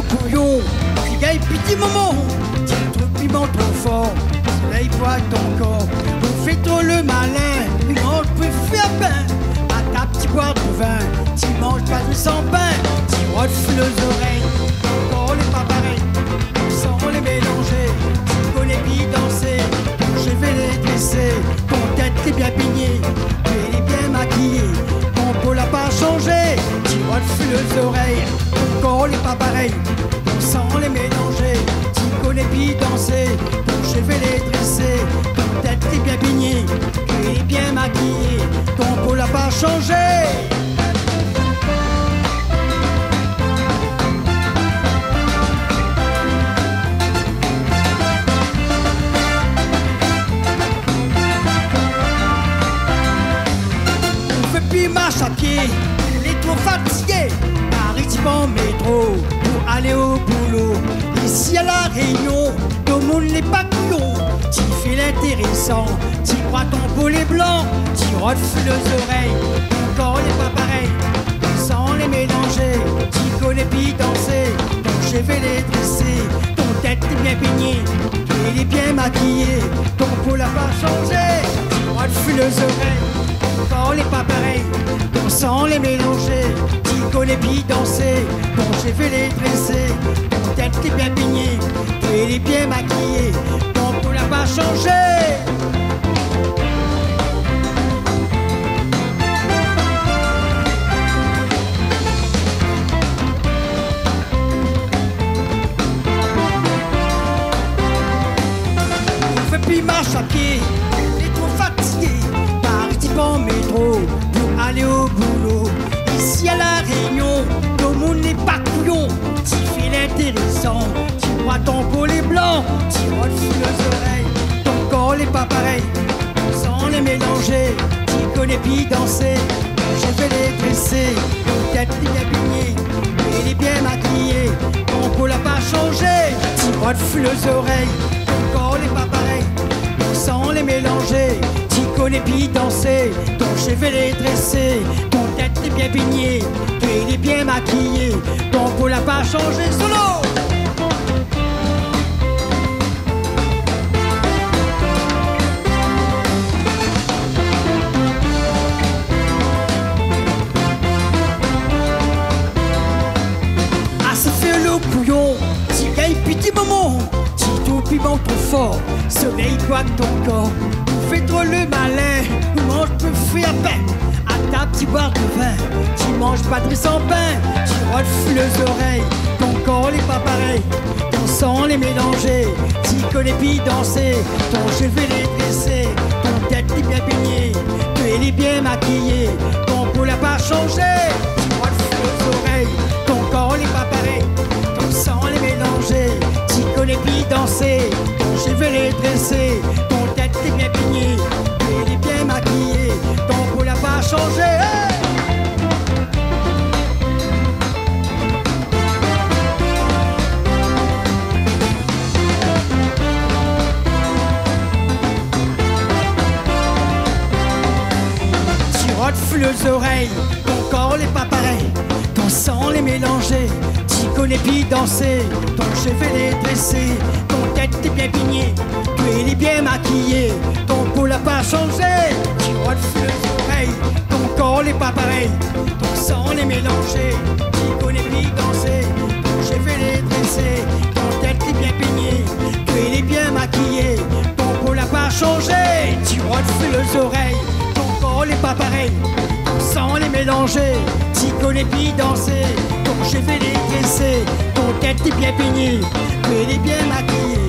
Couillon, petit petit moment, tiens trop piment trop fort, soleil voit ton corps, on fait trop le malin, une mange peut faire pain, à ta petite boire de vin, tu manges pas de sans pain, tu refus les oreilles, encore les pas pareils, sans les mélanger, tu connais bien danser, ton cheveux les dresser, ton tête est bien peignée, tu es bien maquillée, ton peau l'a pas changé, tu refus les oreilles, encore les pas pareils. Sans les mélanger, tu connais bien danser, ton cheveux les dresser, ton tête est bien peignée, tu es bien maquillée, ton peau l'a pas changé. On fait plus marche à pied, elle est trop fatiguée, arrive en métro. Aller au boulot, ici à la Réunion, tout le monde n'est pas couillon. Tu fais l'intéressant, tu crois ton boulet blanc, tu refus les oreilles, ton corps n'est pas pareil, sans les mélanger, tu connais bien danser, ton cheveux les dresser, ton tête est bien peignée, tu es bien maquillé, ton peau l'a pas changé, tu refus les oreilles, ton corps n'est pas pareil, ton sang les mélanger. Tu connais bien danser, ton cheveux les dresser, ton tête est bien peignée, tu es bien maquillée, ton peau l'a pas changé. On fait plus marche à pied, on est trop fatigué, participe en métro pour aller au boulot. Ici à la Réunion, tout le monde n'est pas couillon, tu fais l'intéressant, tu vois ton collet blanc, tu refus les oreilles, ton corps n'est pas pareil, sans les mélanger, tu connais bien danser, ton cheveux les dresser, ton tête est bien peignée, tu es bien maquillée, ton peau l'a pas changé, tu refus les oreilles, ton corps n'est pas pareil, sans les mélanger, tu connais bien danser, ton cheveux les dresser, ton tête est bien peignée, tu es bien maquillée, ton peau l'a pas changé, solo! Ah, ça fait le couillon, tu gagnes petit moment, tu tout piment trop fort, soleil coiffe ton corps, fais trop le malin, mange peu faire pain. À ta petite boire de vin, tu manges pas de riz sans pain, tu refus les oreilles, ton corps n'est pas pareil, ton sang les mélanger, tu connais bien danser, ton cheveux les dresser, ton tête est bien peignée, tu es bien maquillée, ton peau l'a pas changé, tu refus les oreilles, ton corps n'est pas pareil, ton sang les mélanger, tu connais bien danser, ton cheveux les dresser, ton tête est bien peignée, tu es bien maquillée, ton peau l'a pas changé. Hey! Tu refus les oreilles, ton corps n'est pas pareil, ton sang les mélanger, tu connais bien danser, ton cheveux les dresser, ton tête est bien peignée, tu es bien maquillée, ton peau l'a pas changé, tu refus les oreilles, ton corps n'est pas pareil, ton sang les mélanger, tu connais bien danser, ton cheveux les dresser, ton tête est bien peignée, tu es bien maquillée, ton peau l'a pas changé, tu refus les oreilles, ton corps n'est pas pareil, ton sang les mélanger, tu connais bien danser, ton cheveux les dresser, ton tête est bien peignée, tu es bien maquillée.